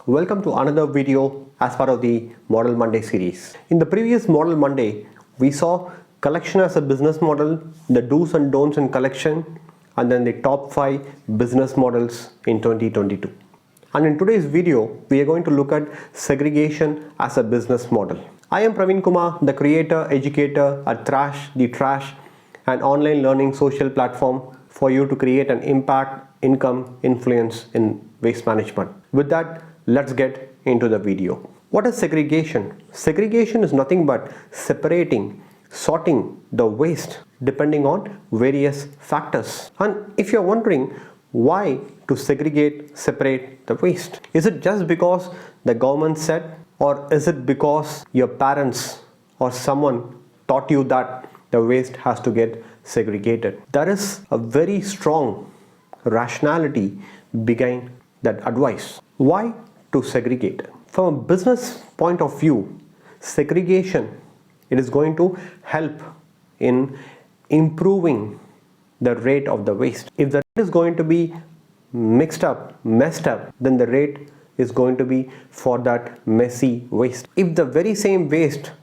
Welcome to another video as part of the Model Monday series. In the previous Model Monday, we saw collection as a business model, the do's and don'ts in collection, and then the top 5 business models in 2022. And in today's video, we are going to look at segregation as a business model. I am Praveen Kumar, the creator, educator at Thrash the Trash, an online learning social platform for you to create an impact, income, influence in waste management. With that, let's get into the video. What is segregation? Segregation is nothing but separating, sorting the waste depending on various factors. And if you're wondering why to segregate, separate the waste, is it just because the government said, or is it because your parents or someone taught you that the waste has to get segregated? There is a very strong rationality behind that advice. Why to segregate? From a business point of view, segregation, it is going to help in improving the rate of the waste. If the rate is going to be messed up, then the rate is going to be for that messy waste. If the very same waste,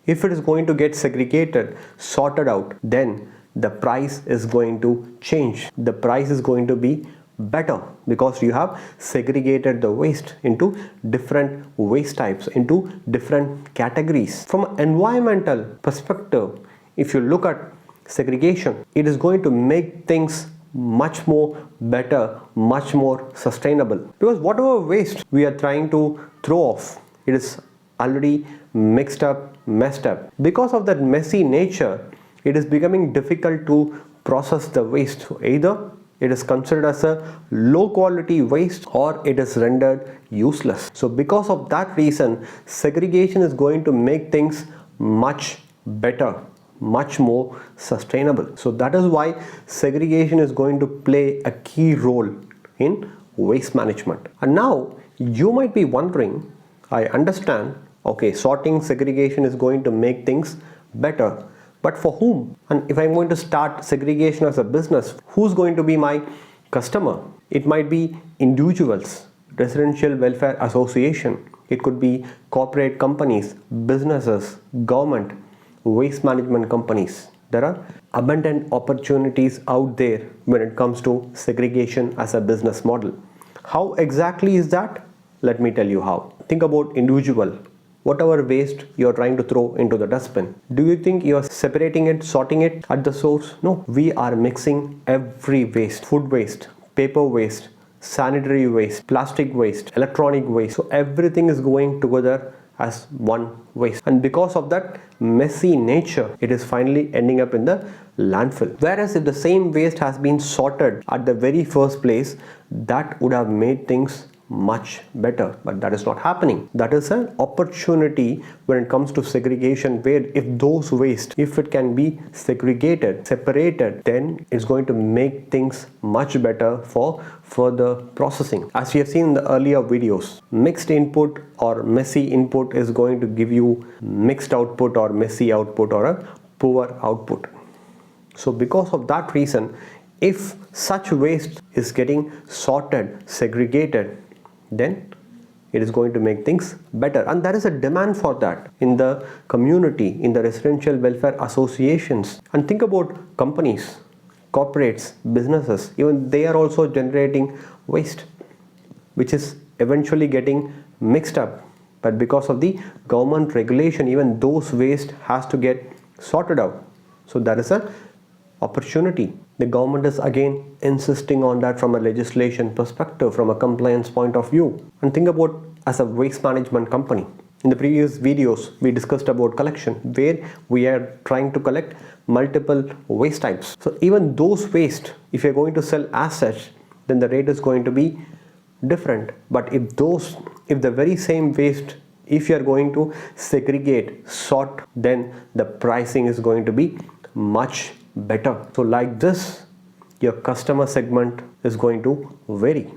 if it is going to get segregated, sorted out, then the price is going to change. The price is going to be better because you have segregated the waste into different waste types, into different categories. From an environmental perspective, if you look at segregation, it is going to make things much more better, much more sustainable, because whatever waste we are trying to throw off, it is already mixed up, messed up. Because of that messy nature, it is becoming difficult to process the waste. So either it is considered as a low quality waste or it is rendered useless. So because of that reason, segregation is going to make things much better, much more sustainable. So that is why segregation is going to play a key role in waste management. And now you might be wondering, I understand, okay, sorting, segregation is going to make things better, but for whom? And if I'm going to start segregation as a business, who's going to be my customer? It might be individuals, residential welfare association, it could be corporate companies, businesses, government, waste management companies. There are abundant opportunities out there when it comes to segregation as a business model. How exactly is that? Let me tell you how. Think about individual. Whatever waste you're trying to throw into the dustbin, do you think you're separating it, sorting it at the source? No, we are mixing every waste, food waste, paper waste, sanitary waste, plastic waste, electronic waste. So everything is going together as one waste, and because of that messy nature, it is finally ending up in the landfill. Whereas if the same waste has been sorted at the very first place, that would have made things much better, but that is not happening. That is an opportunity when it comes to segregation, where if those waste, if it can be segregated, separated, then it's going to make things much better for further processing. As we have seen in the earlier videos, mixed input or messy input is going to give you mixed output or messy output or a poor output. So because of that reason, if such waste is getting sorted, segregated, then it is going to make things better, and there is a demand for that in the community, in the residential welfare associations. And think about companies, corporates, businesses, even they are also generating waste which is eventually getting mixed up, but because of the government regulation, even those waste has to get sorted out. So there is a opportunity. The government is again insisting on that from a legislation perspective, from a compliance point of view. And think about as a waste management company. In the previous videos, we discussed about collection, where we are trying to collect multiple waste types. So even those waste, if you're going to sell as such, then the rate is going to be different. But if the very same waste, if you're going to segregate, sort, then the pricing is going to be much better. So like this, your customer segment is going to vary.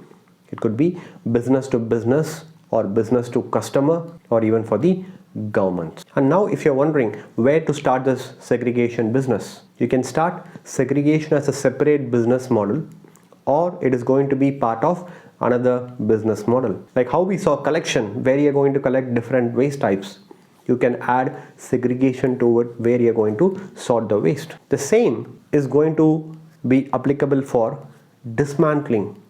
It could be business to business or business to customer or even for the government. And now if you're wondering where to start this segregation business, you can start segregation as a separate business model, or it is going to be part of another business model. Like how we saw collection, where you're going to collect different waste types. You can add segregation to it, where you're going to sort the waste. The same is going to be applicable for dismantling,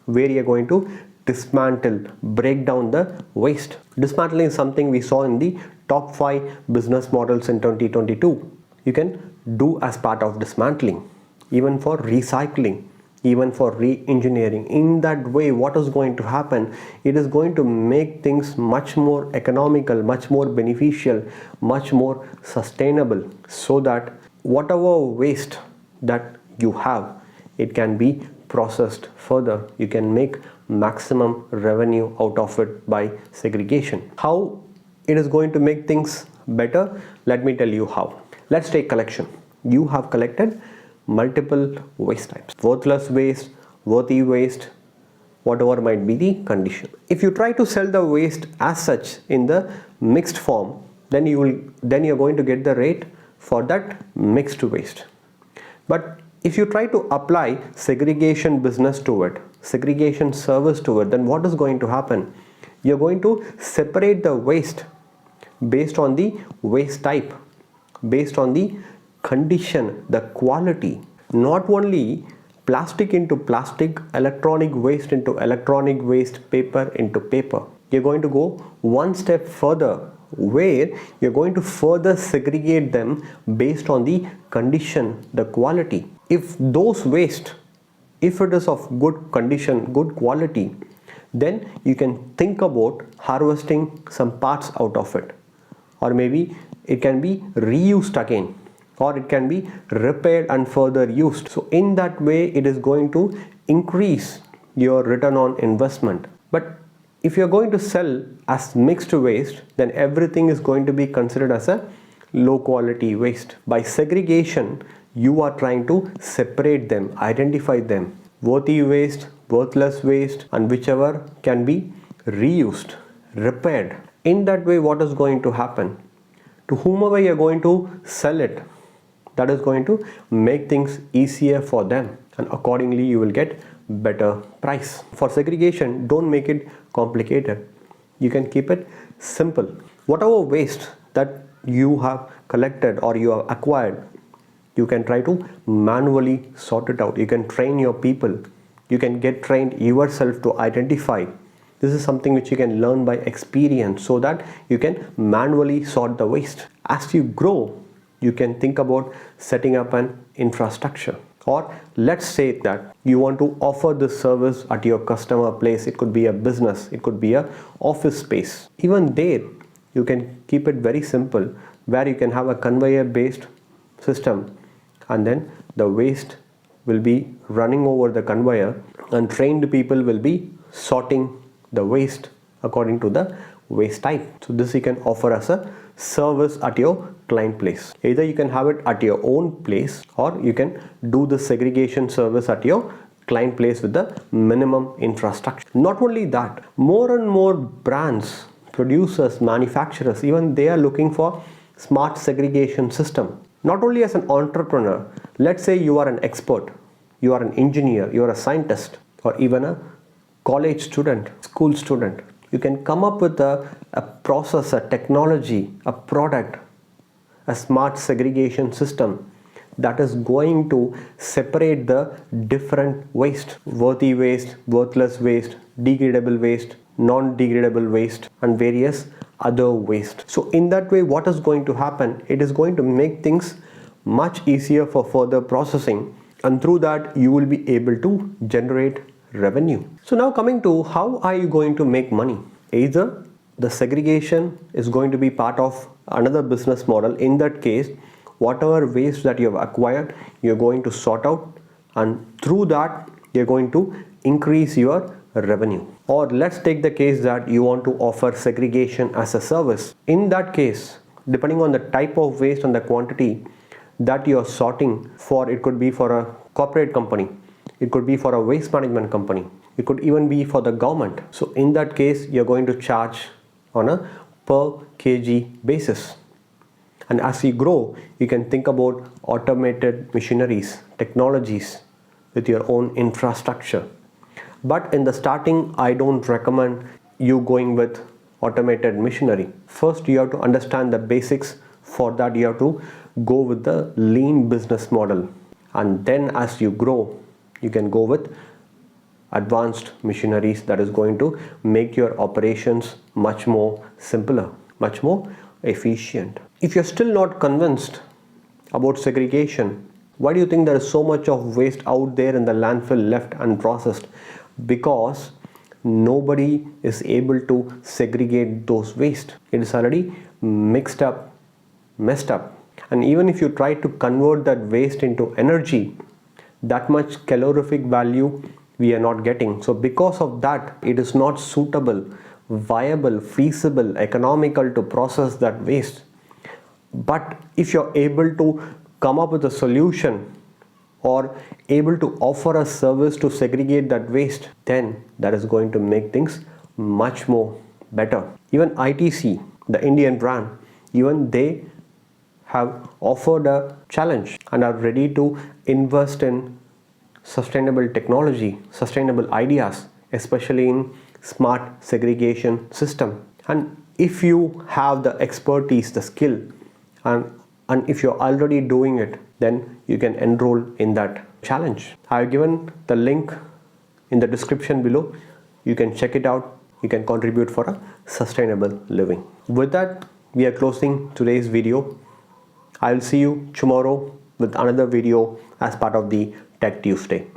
where you're going to dismantle, break down the waste. Dismantling is something we saw in the top 5 business models in 2022. You can do as part of dismantling, even for recycling, even for re-engineering. In that way, what is going to happen? It is going to make things much more economical, much more beneficial, much more sustainable, so that whatever waste that you have, it can be processed further. You can make maximum revenue out of it by segregation. How it is going to make things better? Let me tell you how. Let's take collection. You have collected multiple waste types, worthless waste, worthy waste, whatever might be the condition. If you try to sell the waste as such in the mixed form, then you're going to get the rate for that mixed waste. But if you try to apply segregation business to it, segregation service to it, then what is going to happen? You're going to separate the waste based on the waste type, based on the condition, the quality. Not only plastic into plastic, electronic waste into electronic waste, paper into paper. You're going to go one step further, where you're going to further segregate them based on the condition, the quality. If those waste, if it is of good condition, good quality, then you can think about harvesting some parts out of it, or maybe it can be reused again, or it can be repaired and further used. So in that way, it is going to increase your return on investment. But if you're going to sell as mixed waste, then everything is going to be considered as a low quality waste. By segregation, you are trying to separate them, identify them, worthy waste, worthless waste, and whichever can be reused, repaired. In that way, what is going to happen? To whomever you're going to sell it, that is going to make things easier for them, and accordingly you will get better price. For segregation, don't make it complicated. You can keep it simple. Whatever waste that you have collected or you have acquired, you can try to manually sort it out. You can train your people. You can get trained yourself to identify. This is something which you can learn by experience, so that you can manually sort the waste. As you grow, you can think about setting up an infrastructure. Or let's say that you want to offer this service at your customer place. It could be a business, it could be a office space. Even there, you can keep it very simple, where you can have a conveyor based system, and then the waste will be running over the conveyor, and trained people will be sorting the waste according to the waste type. So this you can offer as a service at your client place. Either you can have it at your own place, or you can do the segregation service at your client place with the minimum infrastructure. Not only that, more and more brands, producers, manufacturers, even they are looking for smart segregation system. Not only as an entrepreneur, let's say you are an expert, you are an engineer, you are a scientist, or even a college student, school student. You can come up with a process, a technology, a product, a smart segregation system that is going to separate the different waste, worthy waste, worthless waste, degradable waste, non-degradable waste, and various other waste. So in that way, what is going to happen? It is going to make things much easier for further processing, and through that you will be able to generate revenue. So now coming to how are you going to make money? Either the segregation is going to be part of another business model. In that case, whatever waste that you have acquired, you're going to sort out, and through that you're going to increase your revenue. Or let's take the case that you want to offer segregation as a service. In that case, depending on the type of waste and the quantity that you're sorting for, it could be for a corporate company, it could be for a waste management company, it could even be for the government. So in that case, you're going to charge on a per kg basis. And as you grow, you can think about automated machineries, technologies with your own infrastructure. But in the starting, I don't recommend you going with automated machinery. First, you have to understand the basics. For that, you have to go with the lean business model. And then as you grow, you can go with advanced machineries that is going to make your operations much more simpler, much more efficient. If you're still not convinced about segregation, why do you think there is so much of waste out there in the landfill left unprocessed? Because nobody is able to segregate those waste. It is already mixed up, messed up. And even if you try to convert that waste into energy, that much calorific value we are not getting. So because of that, it is not suitable, viable, feasible, economical to process that waste. But if you're able to come up with a solution or able to offer a service to segregate that waste, then that is going to make things much more better. Even ITC, the Indian brand, even they have offered a challenge and are ready to invest in sustainable technology, sustainable ideas, especially in smart segregation system. And if you have the expertise, the skill, and if you're already doing it, then you can enroll in that challenge. I've given the link in the description below. You can check it out. You can contribute for a sustainable living. With that, we are closing today's video. I'll see you tomorrow with another video as part of the Tech Tuesday.